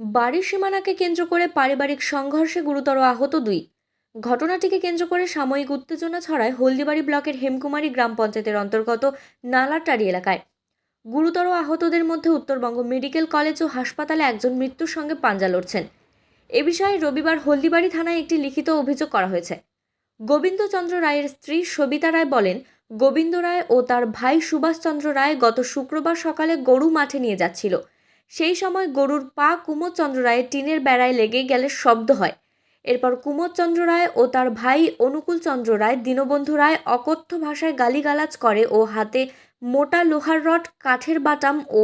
বাড়ির সীমানাকে কেন্দ্র করে পারিবারিক সংঘর্ষে গুরুতর আহত দুই। ঘটনাটিকে কেন্দ্র করে সাময়িক উত্তেজনা ছড়ায় হলদিবাড়ি ব্লকের হেমকুমারী গ্রাম পঞ্চায়েতের অন্তর্গত নালাটারি এলাকায়। গুরুতর আহতদের মধ্যে উত্তরবঙ্গ মেডিকেল কলেজ ও হাসপাতালে একজন মৃত্যুর সঙ্গে পাঞ্জা লড়ছেন। এ বিষয়ে রবিবার হলদিবাড়ি থানায় একটি লিখিত অভিযোগ করা হয়েছে। গোবিন্দচন্দ্র রায়ের স্ত্রী সবিতা রায় বলেন, গোবিন্দ রায় ও তার ভাই সুভাষচন্দ্র রায় গত শুক্রবার সকালে গরু মাঠে নিয়ে যাচ্ছিল। সেই সময় গরুর পা কুমোদচন্দ্র রায়ের টিনের বেড়ায় লেগে গেলে শব্দ হয়। এরপর কুমোদচন্দ্র রায় ও তার ভাই অনুকূলচন্দ্র রায় দীনবন্ধু রায় অকথ্য ভাষায় গালিগালাজ করে ও হাতে মোটা লোহার রড, কাঠের বাটাম ও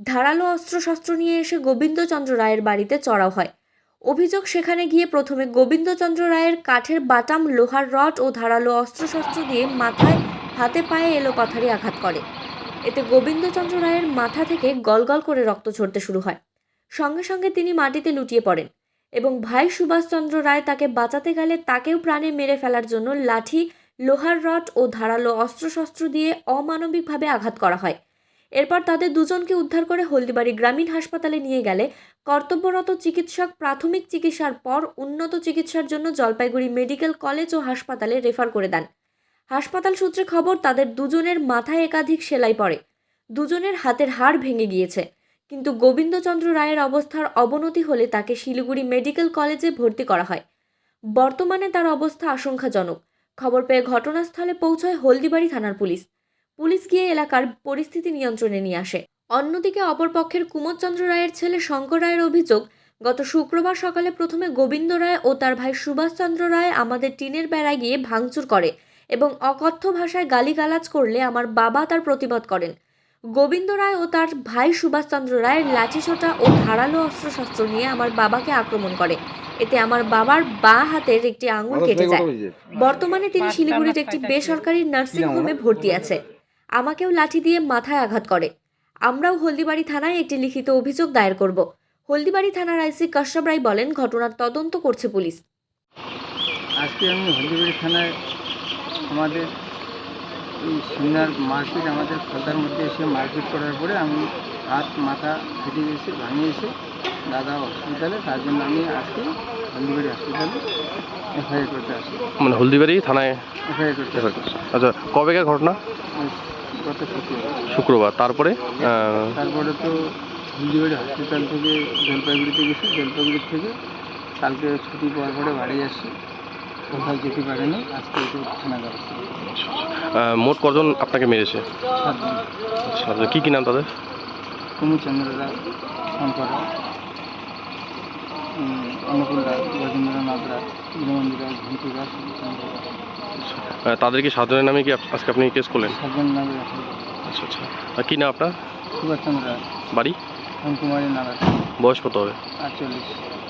ধারালো অস্ত্রশস্ত্র নিয়ে এসে গোবিন্দচন্দ্র রায়ের বাড়িতে চড়াও হয়। অভিযোগ, সেখানে গিয়ে প্রথমে গোবিন্দচন্দ্র রায়ের কাঠের বাটাম, লোহার রড ও ধারালো অস্ত্রশস্ত্র দিয়ে মাথায়, হাতে পায়ে এলোপাথারি আঘাত করে। এতে গোবিন্দচন্দ্র রায়ের মাথা থেকে গলগল করে রক্ত ঝরতে শুরু হয়। সঙ্গে সঙ্গে তিনি মাটিতে লুটিয়ে পড়েন এবং ভাই সুভাষচন্দ্র রায় তাকে বাঁচাতে গেলে তাকেও প্রাণে মেরে ফেলার জন্য লাঠি, লোহার রড ও ধারালো অস্ত্রশস্ত্র দিয়ে অমানবিকভাবে আঘাত করা হয়। এরপর তাদের দুজনকে উদ্ধার করে হলদিবাড়ি গ্রামীণ হাসপাতালে নিয়ে গেলে কর্তব্যরত চিকিৎসক প্রাথমিক চিকিৎসার পর উন্নত চিকিৎসার জন্য জলপাইগুড়ি মেডিকেল কলেজ ও হাসপাতালে রেফার করে দেন। হাসপাতাল সূত্রে খবর, তাদের দুজনের মাথায় একাধিক সেলাই পড়ে, দুজনের হাতের হাড় ভেঙে গিয়েছে। কিন্তু গোবিন্দচন্দ্র রায়ের অবস্থার অবনতি হলে তাকে শিলিগুড়ি মেডিকেল কলেজে ভর্তি করা হয়। বর্তমানে তার অবস্থা আশঙ্কাজনক। খবর পেয়ে ঘটনাস্থলে পৌঁছায় হলদিবাড়ি থানার পুলিশ। পুলিশ গিয়ে এলাকার পরিস্থিতি নিয়ন্ত্রণে নিয়ে আসে। অন্যদিকে অপরপক্ষের কুমোদচন্দ্র রায়ের ছেলে শঙ্কর রায়ের অভিযোগ, গত শুক্রবার সকালে প্রথমে গোবিন্দ রায় ও তার ভাই সুভাষচন্দ্র রায় আমাদের টিনের বেড়ায় গিয়ে ভাঙচুর করে এবং অকথ্য ভাষায় গালিগালাজ করলে আমার বাবা তার প্রতিবাদ করেন। গোবিন্দ রায় ও তার ভাই সুভাষচন্দ্র রায় লাঠিসোঁটা ও ধারালো অস্ত্রশস্ত্র নিয়ে আমার বাবাকে আক্রমণ করে। এতে আমার বাবার বাঁ হাতের একটি আঙুল কেটে যায়। বর্তমানে তিনি শিলিগুড়ির একটি বেসরকারি নার্সিং হোমে ভর্তি আছে। আমাকেও লাঠি দিয়ে মাথায় আঘাত করে। আমরাও হলদিবাড়ি থানায় একটি লিখিত অভিযোগ দায়ের করব। হলদিবাড়ি থানার আইসি কাশ্যপ রায় বলেন, ঘটনার তদন্ত করছে পুলিশ। আজকে আমি হলদিবাড়ি থানায় আমাদের এই সিনিয়র মারপিট, আমাদের খোলদার মধ্যে এসে মারপিট করার পরে আমি হাত মাথা ফেটে গেছে, ভাঙিয়েছে দাদা হসপিটালে। তার জন্য আমি আজকে হলদিবাড়ি হসপিটালে এফআইআর করতে আসি। মানে হলদিবাড়ি থানায় এফআইআর করতে আসি। আচ্ছা, কবেকার ঘটনা? গত শুক্রবার। তারপরে তো হলদিবাড়ি হসপিটাল থেকে জলপাইগুড়িতে গেছি, জলপাইগুড়ি থেকে কালকে ছুটি পাওয়ার পরে বাড়ি আসছি, কোথাও যেতে পারেনি। আজকে একটু থানা যাচ্ছে। মোট কজন আপনাকে মেরেছে? 7 দিন। আচ্ছা, কী কী নাম তাদের? কুমুদচন্দ্র রায়, শঙ্কর রায়, অনুকূল রায়, গজেন্দ্রনাথ রায়, দীনবন্ধু রায়, ঘন্টু রায়, সুভাষচন্দ্র রায়। তাদের কি সাধারণ নামে কি আজকে আপনি কেস করলেন? সাতজন নামে রাখা। আচ্ছা আচ্ছা। আর কী নাম আপনার? সুভাষচন্দ্র রায়, বাড়ি? হেমকুমারী নালা। বয়স কত হবে? 48।